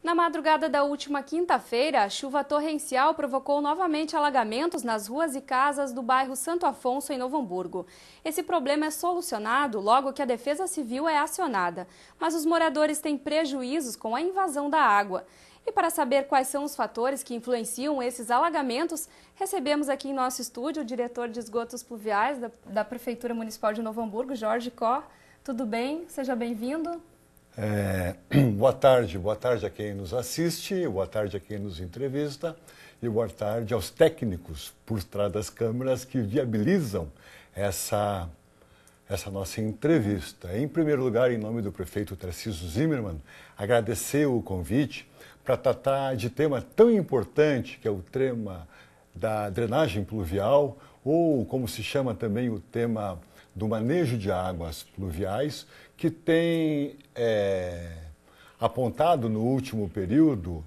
Na madrugada da última quinta-feira, a chuva torrencial provocou novamente alagamentos nas ruas e casas do bairro Santo Afonso, em Novo Hamburgo. Esse problema é solucionado logo que a Defesa Civil é acionada, mas os moradores têm prejuízos com a invasão da água. E para saber quais são os fatores que influenciam esses alagamentos, recebemos aqui em nosso estúdio o diretor de esgotos pluviais da Prefeitura Municipal de Novo Hamburgo, Jorge Có. Tudo bem? Seja bem-vindo. Boa tarde a quem nos assiste, boa tarde a quem nos entrevista e boa tarde aos técnicos por trás das câmeras que viabilizam essa nossa entrevista. Em primeiro lugar, em nome do prefeito Tarcísio Zimmermann, agradecer o convite para tratar de tema tão importante que é o tema da drenagem pluvial, ou como se chama também o tema do manejo de águas pluviais, que tem apontado no último período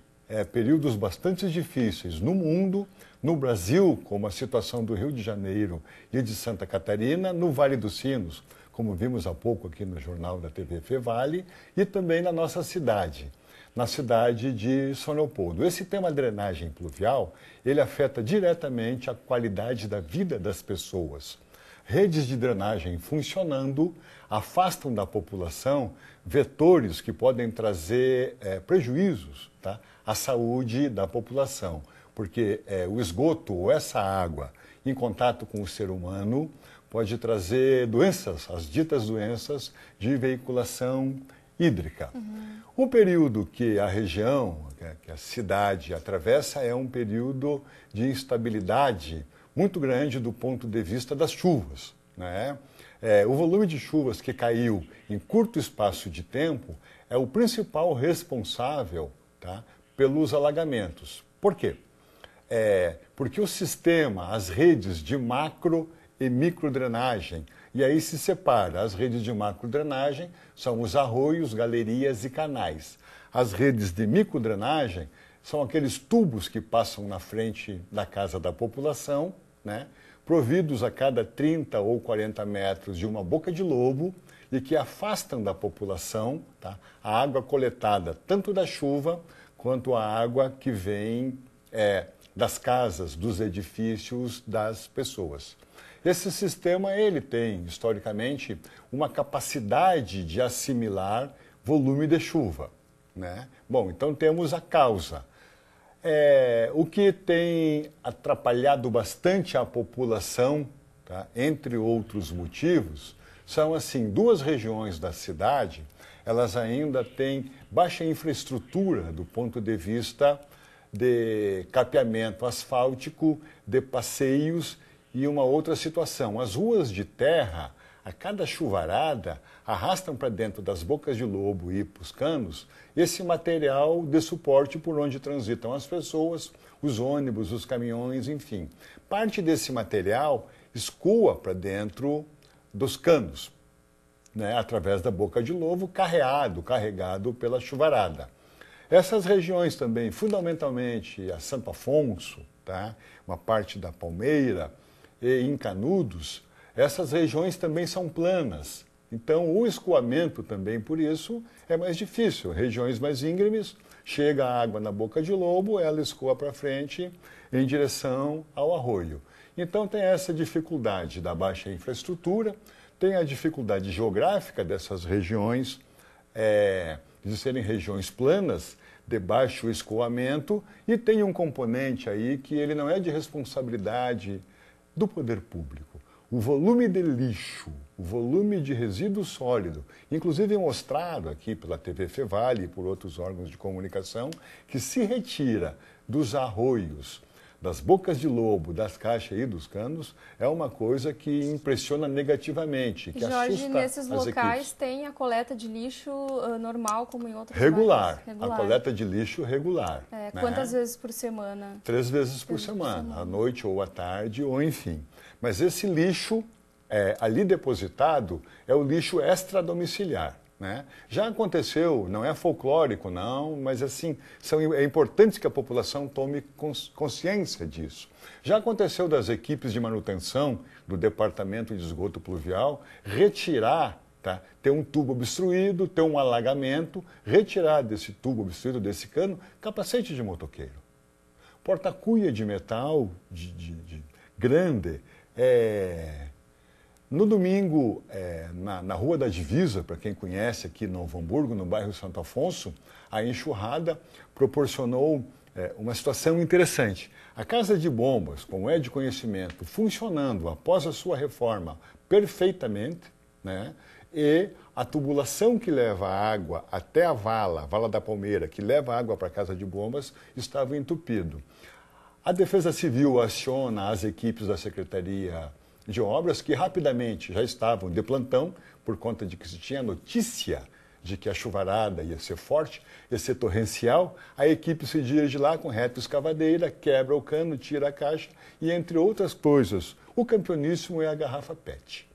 períodos bastante difíceis no mundo, no Brasil, como a situação do Rio de Janeiro e de Santa Catarina, no Vale dos Sinos, como vimos há pouco aqui no jornal da TV Fevale, e também na nossa cidade, na cidade de São Leopoldo. Esse tema drenagem pluvial, ele afeta diretamente a qualidade da vida das pessoas. Redes de drenagem funcionando afastam da população vetores que podem trazer prejuízos, tá, à saúde da população, porque o esgoto ou essa água em contato com o ser humano pode trazer doenças, as ditas doenças de veiculação hídrica. O período que a região, que a cidade atravessa é um período de instabilidade muito grande do ponto de vista das chuvas, né? O volume de chuvas que caiu em curto espaço de tempo é o principal responsável, tá, pelos alagamentos. Por quê? Porque o sistema, as redes de macro e microdrenagem, e aí se separa. As redes de macrodrenagem são os arroios, galerias e canais. As redes de microdrenagem são aqueles tubos que passam na frente da casa da população, né, providos a cada 30 ou 40 metros de uma boca de lobo e que afastam da população, tá, a água coletada tanto da chuva quanto a água que vem das casas, dos edifícios, das pessoas. Esse sistema ele tem, historicamente, uma capacidade de assimilar volume de chuva, né? Bom, então temos a causa. O que tem atrapalhado bastante a população, tá, entre outros motivos, são assim, duas regiões da cidade, elas ainda têm baixa infraestrutura do ponto de vista de capeamento asfáltico, de passeios e uma outra situação. As ruas de terra, a cada chuvarada, arrastam para dentro das bocas de lobo e para os canos esse material de suporte por onde transitam as pessoas, os ônibus, os caminhões, enfim. Parte desse material escoa para dentro dos canos, né, através da boca de lobo, carregado pela chuvarada. Essas regiões também, fundamentalmente a Santo Afonso, tá, uma parte da Palmeira e em Canudos, essas regiões também são planas. Então, o escoamento também, por isso, é mais difícil. Regiões mais íngremes, chega a água na boca de lobo, ela escoa para frente em direção ao arroio. Então, tem essa dificuldade da baixa infraestrutura, tem a dificuldade geográfica dessas regiões, de serem regiões planas, de baixo escoamento, e tem um componente aí que ele não é de responsabilidade do poder público. O volume de lixo, o volume de resíduo sólido, inclusive mostrado aqui pela TV Fevale e por outros órgãos de comunicação, que se retira dos arroios, das bocas de lobo, das caixas e dos canos, é uma coisa que impressiona negativamente, que Jorge, assusta nesses as locais equipes. tem a coleta de lixo normal, como em outros Regular, bairros? Regular. a coleta de lixo regular. Né? Quantas vezes por semana? 3 vezes por semana, à noite ou à tarde, ou enfim. Mas esse lixo ali depositado é o lixo extradomiciliar, né? Já aconteceu, não é folclórico não, mas assim, é importante que a população tome consciência disso. Já aconteceu das equipes de manutenção do Departamento de Esgoto Pluvial retirar tá? Tem um tubo obstruído, tem um alagamento, retirar desse tubo obstruído, desse cano, capacete de motoqueiro. Porta-cuia de metal grande. No domingo, na Rua da Divisa, para quem conhece aqui em Novo Hamburgo, no bairro Santo Afonso, a enxurrada proporcionou uma situação interessante. A Casa de Bombas, como é de conhecimento, funcionando após a sua reforma perfeitamente, né? E a tubulação que leva a água até a Vala da Palmeira, que leva a água para a Casa de Bombas, estava entupido. A Defesa Civil aciona as equipes da Secretaria de Obras, que rapidamente já estavam de plantão, por conta de que se tinha notícia de que a chuvarada ia ser forte, ia ser torrencial. A equipe se dirige lá com reta escavadeira, quebra o cano, tira a caixa e, entre outras coisas, o campeoníssimo é a garrafa PET.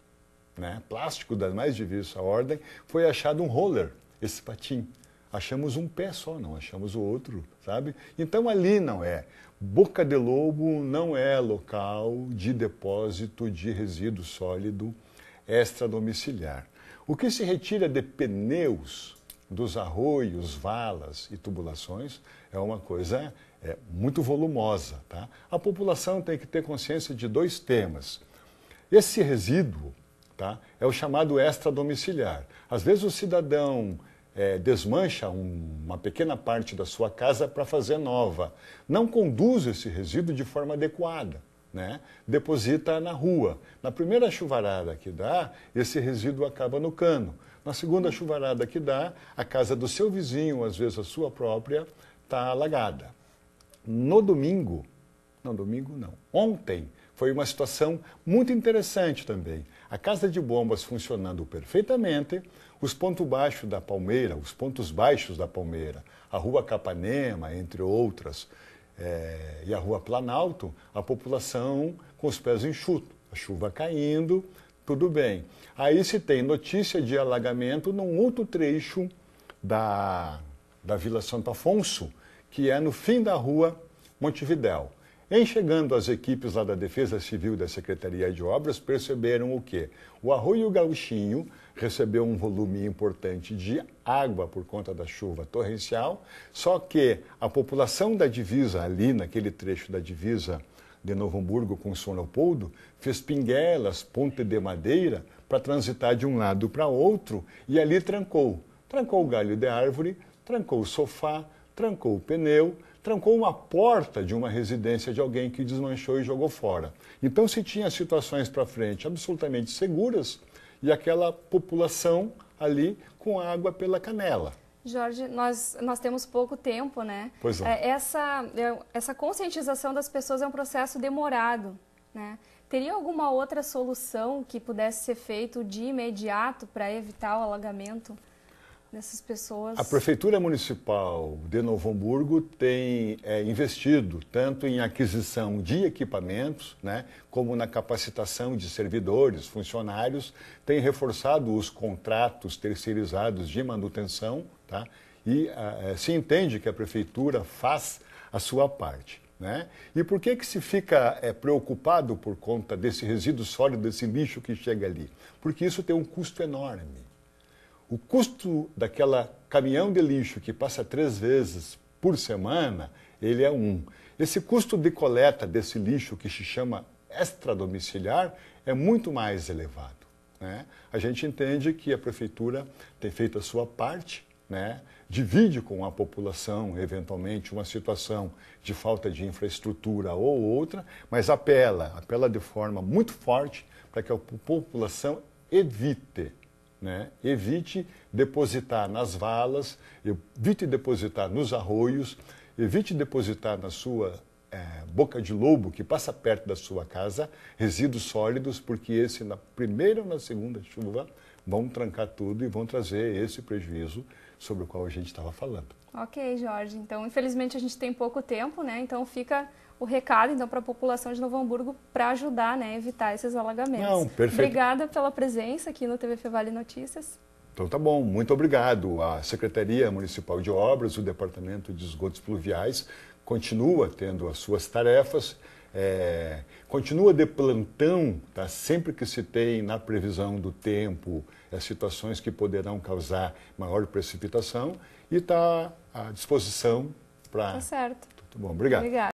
Né? Plástico das mais diversas ordem, foi achado um roller, esse patim. Achamos um pé só, não achamos o outro, sabe? Então ali não é. Boca de Lobo não é local de depósito de resíduo sólido extradomiciliar. O que se retira de pneus dos arroios, valas e tubulações é uma coisa muito volumosa. Tá? A população tem que ter consciência de dois temas. Esse resíduo, tá, é o chamado extradomiciliar. Às vezes o cidadão desmancha uma pequena parte da sua casa para fazer nova. Não conduz esse resíduo de forma adequada. Né? Deposita na rua. Na primeira chuvarada que dá, esse resíduo acaba no cano. Na segunda chuvarada que dá, a casa do seu vizinho, às vezes a sua própria, está alagada. No domingo, não, ontem, foi uma situação muito interessante também. A Casa de Bombas funcionando perfeitamente, os pontos baixos da Palmeira, a Rua Capanema, entre outras, e a Rua Planalto, a população com os pés enxutos, a chuva caindo, tudo bem. Aí se tem notícia de alagamento num outro trecho da Vila Santo Afonso, que é no fim da Rua Montevidéu. Em chegando as equipes lá da Defesa Civil e da Secretaria de Obras, perceberam o quê? O Arroio Gauchinho recebeu um volume importante de água por conta da chuva torrencial, só que a população da divisa, ali naquele trecho da divisa de Novo Hamburgo com São Leopoldo, fez pinguelas, ponte de madeira, para transitar de um lado para outro, e ali trancou. Trancou o galho de árvore, trancou o sofá, trancou o pneu, trancou uma porta de uma residência de alguém que desmanchou e jogou fora. Então se tinha situações para frente absolutamente seguras e aquela população ali com água pela canela. Jorge, nós temos pouco tempo, né? Pois é. Essa conscientização das pessoas é um processo demorado, né? Teria alguma outra solução que pudesse ser feito de imediato para evitar o alagamento dessas pessoas? A Prefeitura Municipal de Novo Hamburgo tem investido tanto em aquisição de equipamentos, né, como na capacitação de servidores, funcionários, tem reforçado os contratos terceirizados de manutenção, tá, e se entende que a Prefeitura faz a sua parte. Né? E por que se fica preocupado por conta desse resíduo sólido, desse lixo que chega ali? Porque isso tem um custo enorme. O custo daquela caminhão de lixo que passa 3 vezes por semana, ele é 1. Esse custo de coleta desse lixo, que se chama extradomiciliar, é muito mais elevado. Né? A gente entende que a Prefeitura tem feito a sua parte, né? Divide com a população, eventualmente, uma situação de falta de infraestrutura ou outra, mas apela de forma muito forte para que a população evite depositar nas valas, evite depositar nos arroios, evite depositar na sua boca de lobo, que passa perto da sua casa, resíduos sólidos, porque esse, na primeira ou na segunda chuva, vão trancar tudo e vão trazer esse prejuízo sobre o qual a gente estava falando. Ok, Jorge. Então, infelizmente, a gente tem pouco tempo, né? Então, fica o recado para a população de Novo Hamburgo para ajudar, né, a evitar esses alagamentos. Não, perfeito. Obrigada pela presença aqui no TVF Vale Notícias. Então tá bom, muito obrigado. A Secretaria Municipal de Obras, o Departamento de Esgotos Pluviais, continua tendo as suas tarefas, continua de plantão, tá? Sempre que se tem na previsão do tempo as situações que poderão causar maior precipitação, e está à disposição para... Tá certo. Muito bom, obrigado. Obrigada.